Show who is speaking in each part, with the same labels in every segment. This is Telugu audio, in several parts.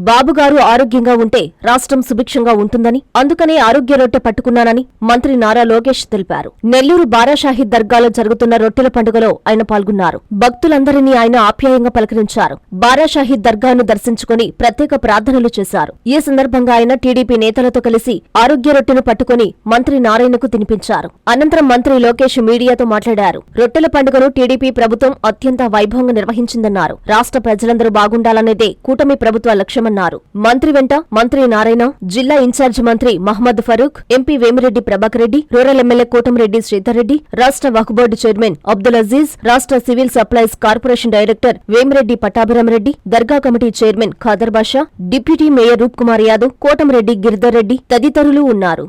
Speaker 1: బాబుగారు ఆరోగ్యంగా ఉంటే రాష్ట్రం సుభిక్షంగా ఉంటుందని, అందుకనే ఆరోగ్య రొట్టె పట్టుకున్నానని మంత్రి నారా లోకేష్ తెలిపారు. నెల్లూరు బారాషాహి దర్గాలో జరుగుతున్న రొట్టెల పండుగలో ఆయన పాల్గొన్నారు. భక్తులందరినీ ఆయన ఆప్యాయంగా పలకరించారు. బారాషాహి దర్గాను దర్శించుకుని ప్రత్యేక ప్రార్థనలు చేశారు. ఈ సందర్భంగా ఆయన టీడీపీ నేతలతో కలిసి ఆరోగ్య రొట్టెను పట్టుకుని మంత్రి నారాయణకు తినిపించారు. అనంతరం మంత్రి లోకేష్ మీడియాతో మాట్లాడారు. రొట్టెల పండుగను టీడీపీ ప్రభుత్వం అత్యంత వైభవంగా నిర్వహించిందన్నారు. రాష్ట్ర ప్రజలందరూ బాగుండాలనేదే కూటమి ప్రభుత్వ లక్ష్యమన్నారు. మంత్రి వెంట మంత్రి నారాయణ, జిల్లా ఇన్ఛార్జి మంత్రి Mohammed Farooq, MP Vemireddy Prabhakar Reddy, rural MLA Kotamreddy Sridhar Reddy, రాష్ట్ర వక్ఫ్ బోర్డు చైర్మన్ అబ్దుల్ అజీజ్, రాష్ట్ర civil supplies corporation director Vemireddy Pattabhiramareddy, దర్గా committee chairman Khader Basha, deputy mayor Roop Kumar Yadav, Kotamreddy Giridhar Reddy తదితరులు ఉన్నారు.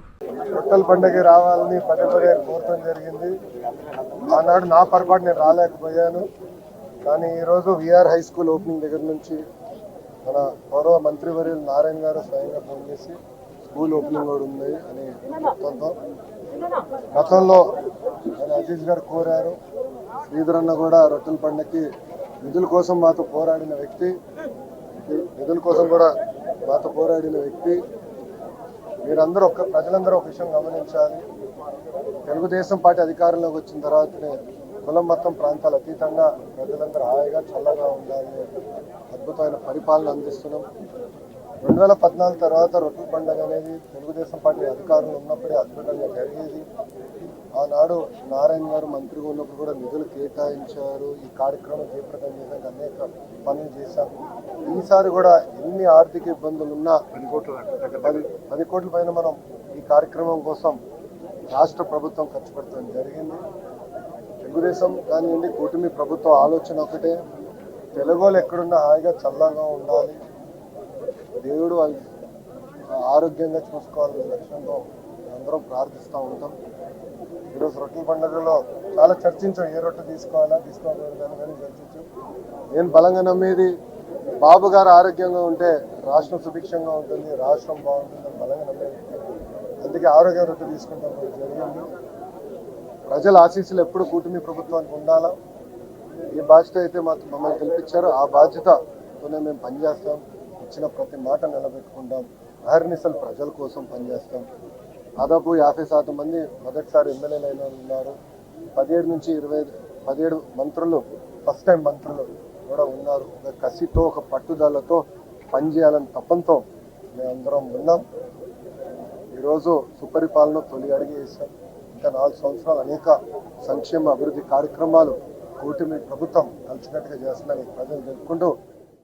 Speaker 2: రొట్టెల పండుగ రావాలని పదే కోరటం జరిగింది. ఆనాడు నా పొరపాటు నేను రాలేకపోయాను. కానీ ఈరోజు విఆర్ హై స్కూల్ ఓపెనింగ్ దగ్గర నుంచి మన గౌరవ మంత్రివర్యులు నారాయణ గారు స్వయంగా ఫోన్ చేసి స్కూల్ ఓపెనింగ్ కూడా ఉంది అని చెప్తుంటాం. గతంలో ఆయన అజీజ్ గారు కోరారు. శ్రీధర్ అన్న కూడా రొట్టెల పండుగకి నిధుల కోసం మాతో పోరాడిన వ్యక్తి. మీరందరూ ప్రజలందరూ ఒక విషయం గమనించాలి. తెలుగుదేశం పార్టీ అధికారంలోకి వచ్చిన తర్వాతనే కులం మతం ప్రాంతాలు అతీతంగా ప్రజలందరూ హాయిగా చల్లగా ఉండాలని అద్భుతమైన పరిపాలన అందిస్తున్నాం. 2014 తర్వాత రొట్టెల పండుగ అనేది తెలుగుదేశం పార్టీ అధికారంలో ఉన్నప్పుడే అద్భుతంగా జరిగేది. ఆనాడు నారాయణ గారు మంత్రిగా ఉన్నప్పుడు కూడా నిధులు కేటాయించారు. ఈ కార్యక్రమం జయప్రదం చేయడానికి అనేక పనులు చేశాం. ఈసారి కూడా ఎన్ని ఆర్థిక ఇబ్బందులున్నా 10 కోట్ల పైన మనం ఈ కార్యక్రమం కోసం రాష్ట్ర ప్రభుత్వం ఖర్చు పెట్టడం జరిగింది. తెలుగుదేశం కానివ్వండి, కూటమి ప్రభుత్వం ఆలోచన ఒకటే, తెలుగోళ్ళు ఎక్కడున్నా హాయిగా చల్లగా ఉండాలి, దేవుడు వాళ్ళు ఆరోగ్యంగా చూసుకోవాలనే లక్ష్యంతో అందరం ప్రార్థిస్తూ ఉంటాం. ఈరోజు రొట్టెల పండుగలో చాలా చర్చించాం, ఏ రొట్టె తీసుకోవాలి కానీ చర్చించాం. నేను బలంగా నమ్మేది బాబు గారు ఆరోగ్యంగా ఉంటే రాష్ట్రం సుభిక్షంగా ఉంటుంది, రాష్ట్రం బాగుంటుందని బలంగా నమ్మేది. అందుకే ఆరోగ్య రొట్టె తీసుకుంటాం జరిగింది. ప్రజల ఆశీస్సులు ఎప్పుడు కూటమి ప్రభుత్వానికి ఉండాలా. ఏ బాధ్యత అయితే మమ్మల్ని గెలిపించారో ఆ బాధ్యతతోనే మేము పనిచేస్తాం. ఇచ్చిన ప్రతి మాట నిలబెట్టుకుంటాం. అహర్నిశలు ప్రజల కోసం పనిచేస్తాం. దాదాపు 50% మంది మొదటిసారి ఎమ్మెల్యేలు అయిన ఉన్నారు. 17 నుంచి 17 మంత్రులు ఫస్ట్ టైం మంత్రులు కూడా ఉన్నారు. ఒక కసితో, ఒక పట్టుదలతో పనిచేయాలని తపంతో మేమందరం ఉన్నాం. ఈరోజు సుపరిపాలన తొలి అడుగు వేసాం. ఇంకా 4 సంవత్సరాలు అనేక సంక్షేమ అభివృద్ధి కార్యక్రమాలు కూటమి ప్రభుత్వం కలిసికట్టుగా చేస్తుందని ప్రజలు తెలుపుకుంటూ,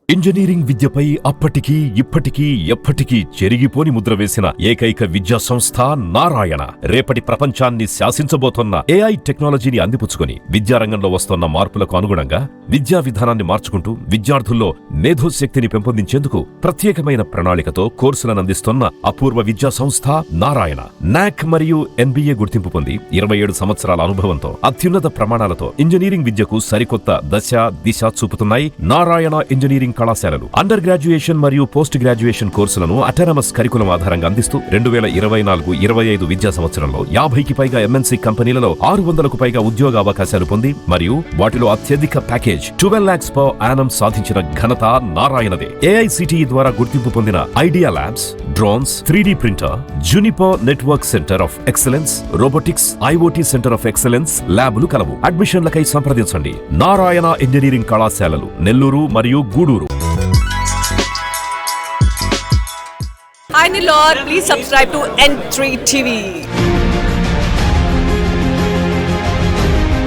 Speaker 3: ఇంజనీరింగ్ విద్యపై అప్పటికీ ఇప్పటికీ ఎప్పటికీ చెరిగిపోని ముద్ర వేసిన ఏకైక విద్యా సంస్థ నారాయణ. రేపటి ప్రపంచాన్ని శాసించబోతోన్న ఏఐ టెక్నాలజీని అందిపుచ్చుకుని విద్యారంగంలో వస్తోన్న మార్పులకు అనుగుణంగా విద్యా విధానాన్ని మార్చుకుంటూ విద్యార్థుల్లో మేధోశక్తిని పెంపొందించేందుకు ప్రత్యేకమైన ప్రణాళికతో కోర్సులను అందిస్తోన్న అపూర్వ విద్యా సంస్థ నారాయణ. నాక్ మరియు NBA గుర్తింపు పొంది 27 సంవత్సరాల అనుభవంతో అత్యున్నత ప్రమాణాలతో ఇంజనీరింగ్ విద్యకు సరికొత్త దశ దిశ చూపుతున్నాయి నారాయణ ఇంజనీరింగ్ కళాశాలలు. అండర్ గ్రాడ్యుయేషన్ మరియు పోస్ట్ గ్రాడ్యుయేషన్ కోర్సులను అటానమస్ కరికులం ఆధారంగా అందిస్తూ 2024-25 విద్యా సంవత్సరంలో 50కి పైగా MNC కంపెనీలలో 600కు పైగా ఉద్యోగ అవకాశాలు పొంది మరియు వాటిలో అత్యధిక ప్యాకేజ్ 12 lakhs per annum సాధించిన ఘనత నారాయణదే. AICTE ద్వారా గుర్తింపు పొందిన idea labs, drones, 3D printer, Juniper network centre of excellence, robotics, IoT centre of excellence ల్యాబ్లు కలవు. అడ్మిషన్లకై సంప్రదించండి. నారాయణ ఇంజనీరింగ్ కళాశాలలు, నెల్లూరు మరియు Gudur.
Speaker 4: Hi Nilor, please subscribe to N3 TV.